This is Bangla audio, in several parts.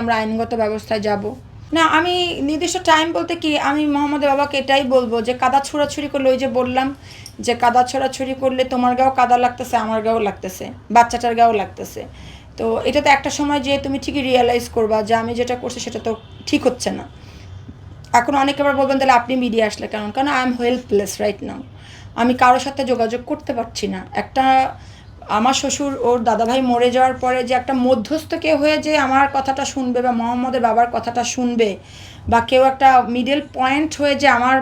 আমরা আইনগত ব্যবস্থায় যাব না। আমি নির্দিষ্ট টাইম বলতে কি, আমি মোহাম্মদের বাবাকে এটাই বলবো যে কাদা ছোড়াছুড়ি করলে, ওই যে বললাম যে কাদা ছোড়াছুড়ি করলে তোমার গাও কাদা লাগতেছে, আমার গাও লাগতেছে, বাচ্চাটার গাও লাগতেছে। তো এটা তো একটা সময় যে তুমি ঠিকই রিয়েলাইজ করবা যে আমি যেটা করছি সেটা তো ঠিক হচ্ছে না। এখন অনেকে আবার বলবেন তাহলে আপনি মিডিয়া আসলে কেন? কারণ I am helpless right now. আমি কারোর সাথে যোগাযোগ করতে পারছি না। একটা আমার শ্বশুর ওর দাদাভাই মরে যাওয়ার পরে যে একটা মধ্যস্থ কেউ হয়ে যে আমার কথাটা শুনবে বা মোহাম্মদের বাবার কথাটা শুনবে, বা কেউ একটা মিডল পয়েন্ট হয়ে যে আমার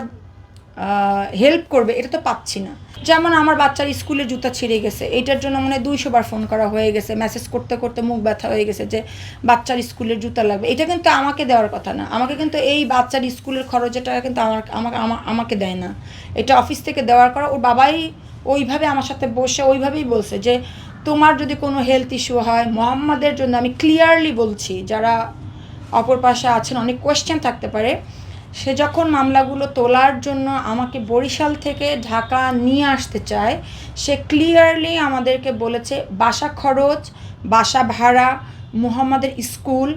হেল্প করবে, এটা তো পাচ্ছি না। যেমন আমার বাচ্চার স্কুলের জুতা ছিঁড়ে গেছে, এটার জন্য মনে হয় 200 বার ফোন করা হয়ে গেছে, মেসেজ করতে করতে মুখ ব্যথা হয়ে গেছে যে বাচ্চার স্কুলের জুতা লাগবে। এটা কিন্তু আমাকে দেওয়ার কথা না। আমাকে কিন্তু এই বাচ্চার স্কুলের খরচটা কিন্তু আমাকে দেয় না, এটা অফিস থেকে দেওয়ার করা। ওর বাবাই ওইভাবে আমার সাথে বসে ওইভাবেই বলছে যে তোমার যদি কোনো হেলথ ইস্যু হয়, মোহাম্মদের জন্য আমি ক্লিয়ারলি বলছি, যারা অপর পাশে আছেন অনেক কোয়েশ্চেন থাকতে পারে, সে যখন মামলাগুলো তোলার জন্য আমাকে বরিশাল থেকে ঢাকা নিয়ে আসতে চায়, সে ক্লিয়ারলি আমাদেরকে বলেছে বাসা খরচ, বাসা ভাড়া, মুহাম্মাদের স্কুল,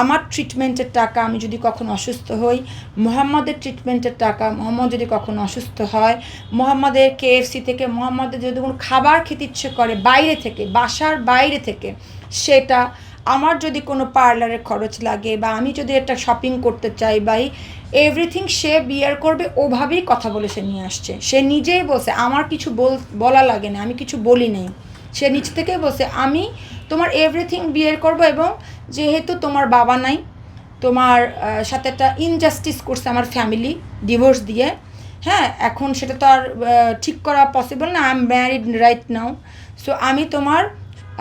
আমার ট্রিটমেন্টের টাকা, আমি যদি কখনো অসুস্থ হই, মুহাম্মাদের ট্রিটমেন্টের টাকা, মোহাম্মদ যদি কখনো অসুস্থ হয়, মুহাম্মাদের KFC থেকে, মুহাম্মাদের যদি কোনো খাবার খেতে ইচ্ছে করে বাইরে থেকে, বাসার বাইরে থেকে, সেটা, আমার যদি কোনো পার্লারের খরচ লাগে, বা আমি যদি একটা শপিং করতে চাই, বা এভরিথিং সে বিয়ার করবে। ওভাবেই কথা বলে সে নিয়ে আসছে। সে নিজেই বলছে আমার কিছু বলা লাগে না, আমি কিছু বলি নেই। সে নিজ থেকেই বলছে আমি তোমার এভরিথিং বিয়ার করব, এবং যেহেতু তোমার বাবা নাই, তোমার সাথে একটা ইনজাস্টিস করছে আমার ফ্যামিলি ডিভোর্স দিয়ে, হ্যাঁ, এখন সেটা তো আর ঠিক করা পসিবল না। I am married right now, so আমি তোমার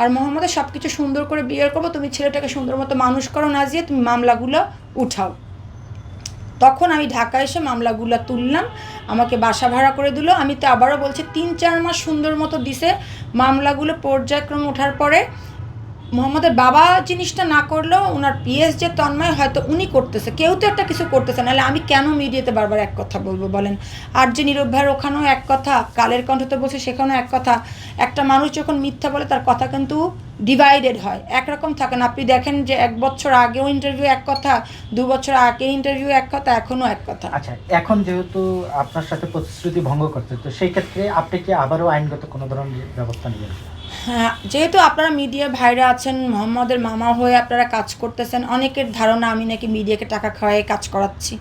আর মোহাম্মদের সব কিছু সুন্দর করে বিয়ার করবো, তুমি ছেলেটাকে সুন্দর মতো মানুষ করো, না দিয়ে তুমি মামলাগুলো উঠাও। তখন আমি ঢাকা এসে মামলাগুলো তুললাম, আমাকে বাসা ভাড়া করে দিল। আমি তো আবারও বলছি 3-4 মাস সুন্দর মতো দিছে। মামলাগুলো পর্যায়ক্রমে ওঠার পরে মোহাম্মদের বাবা জিনিসটা না করলেও ওনার পিএস যে তন্ময়, হয়তো উনি করতেছে, কেউ তো একটা কিছু করতেছে, নাহলে আমি কেন মিডিয়াতে বারবার এক কথা বলবো বলেন? আর যে নীরব ভাইয়ের ওখানেও এক কথা, কালের কণ্ঠতে বসে সেখানেও এক কথা। একটা মানুষ যখন মিথ্যা বলে তার কথা কিন্তু ডিভাইডেড হয়, একরকম থাকে না। আপনি দেখেন যে 1 বছর আগেও ইন্টারভিউ এক কথা, 2 বছর আগে ইন্টারভিউ এক কথা, এখনও এক কথা। আচ্ছা, এখন যেহেতু আপনার সাথে প্রতিশ্রুতি ভঙ্গ করতে, তো সেই ক্ষেত্রে আপনি কি আবারও আইনগত কোনো ধরনের ব্যবস্থা নেবেন? হ্যাঁ, যেহেতু আপনারা মিডিয়া ভাইরা আছেন, মোহাম্মদের মামা হয়ে আপনারা কাজ করতেছেন, অনেকের ধারণা আমি নাকি মিডিয়াকে টাকা খাওয়াই কাজ করাচ্ছি।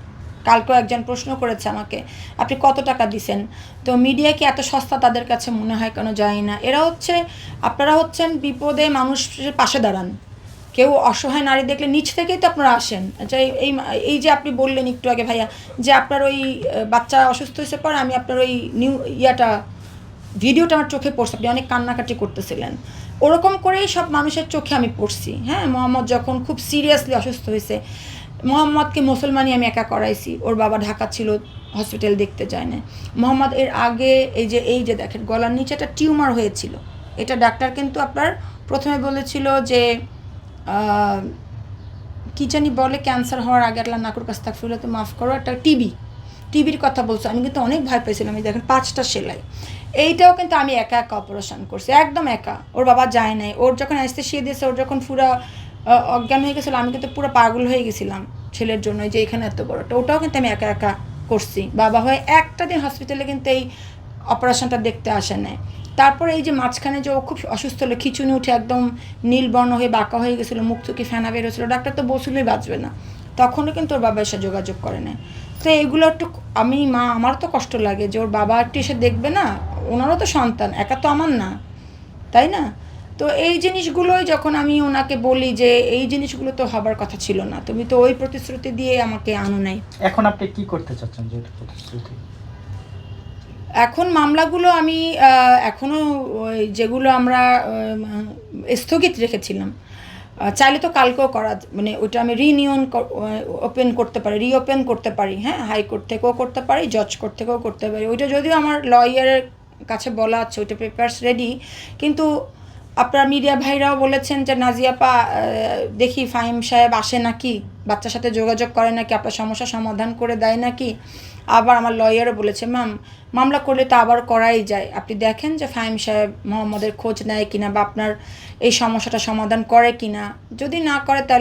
কালকেও একজন প্রশ্ন করেছে আমাকে, আপনি কত টাকা দিছেন? তো মিডিয়া কি এত সস্তা তাদের কাছে মনে হয় কেন জানি না। এরা হচ্ছে, আপনারা হচ্ছেন বিপদে মানুষের পাশে দাঁড়ান। কেউ অসহায় নারী দেখলে নিচ থেকেই তো আপনারা আসেন। আচ্ছা, এই এই যে আপনি বললেন একটু আগে ভাইয়া যে আপনার ওই বাচ্চা অসুস্থ হয়েছে পর আমি আপনার ওই ভিডিওটা আমার চোখে পড়ছে, আপনি অনেক কান্নাকাটি করতেছিলেন। ওরকম করেই সব মানুষের চোখে আমি পড়ছি। হ্যাঁ, মোহাম্মদ যখন খুব সিরিয়াসলি অসুস্থ হয়েছে, মোহাম্মদকে মুসলমানি আমি একা করাইছি, ওর বাবা ঢাকা ছিল, হসপিটাল দেখতে যায় না। মোহাম্মদ এর আগে এই যে দেখেন গলার নিচে একটা টিউমার হয়েছিল, এটা ডাক্তার কিন্তু আপনার প্রথমে বলেছিল যে কী জানি বলে, ক্যান্সার হওয়ার আগে, আল্লাহ নাকুর কাছ থেকে ফুলে তো মাফ করো, একটা টিবির কথা বলছো। আমি কিন্তু অনেক ভয় পেয়েছিলাম। আমি দেখেন 5টা সেলাই, এইটাও কিন্তু আমি একা একা অপারেশন করছি, একদম একা। ওর বাবা যায় নাই। ওর যখন অ্যানেস্থেসিয়া দিয়েছে, ওর যখন পুরো অজ্ঞান হয়ে গেছিলো, আমি কিন্তু পুরো পাগল হয়ে গেছিলাম ছেলের জন্য, যে এখানে এত বড়টা, ওটাও কিন্তু আমি একা একা করছি। বাবা হয়ে একটা দিন হসপিটালে কিন্তু এই অপারেশনটা দেখতে আসে নাই। তারপরে এই যে মাঝখানে যে ও খুব অসুস্থ হলো, খিচুনি উঠে একদম নীলবর্ণ হয়ে বাঁকা হয়ে গেছিলো, মুখ চুকি ফেনা বেরোছিলো, ডাক্তার তো বসলেই বাঁচবে না, তখনও কিন্তু ওর বাবা এসে যোগাযোগ করে না। তো এগুলো একটু আমার তো কষ্ট লাগে যে ওর বাবা একটু এসে দেখবে না, ওনারও তো সন্তান, একা তো আমার না, তাই না? তো এই জিনিসগুলোই যখন আমি ওনাকে বলি যে এই জিনিসগুলো তো হবার কথা ছিল না, তুমি তো ওই প্রতিশ্রুতি দিয়ে আমাকে আনো নাই। এখন আপনি কি করতে চাচ্ছেন যে প্রতিশ্রুতি? এখন মামলাগুলো আমি এখনও যেগুলো আমরা স্থগিত রেখেছিলাম, চাইলে তো কালকেও করা, মানে ওইটা আমি রিওপেন করতে পারি। হ্যাঁ, হাইকোর্ট থেকেও করতে পারি, জজ কোর্ট থেকেও করতে পারি। ওইটা যদিও আমার লয়ারের কাছে বলা আছে, ওইটা পেপারস রেডি, কিন্তু আপনার মিডিয়া ভাইরাও বলেছেন যে নাজিয়াপা দেখি ফাহিম সাহেব আসে নাকি, বাচ্চার সাথে যোগাযোগ করে নাকি, আপনার সমস্যা সমাধান করে দেয় নাকি। আবার আমার লয়ারও বলেছে মামলা করলে তো আবার করাই যায়, আপনি দেখেন যে ফাহিম সাহেব মোহাম্মদের খোঁজ নেয় কিনা, বা আপনার এই সমস্যাটা সমাধান করে কিনা। যদি না করে তাহলে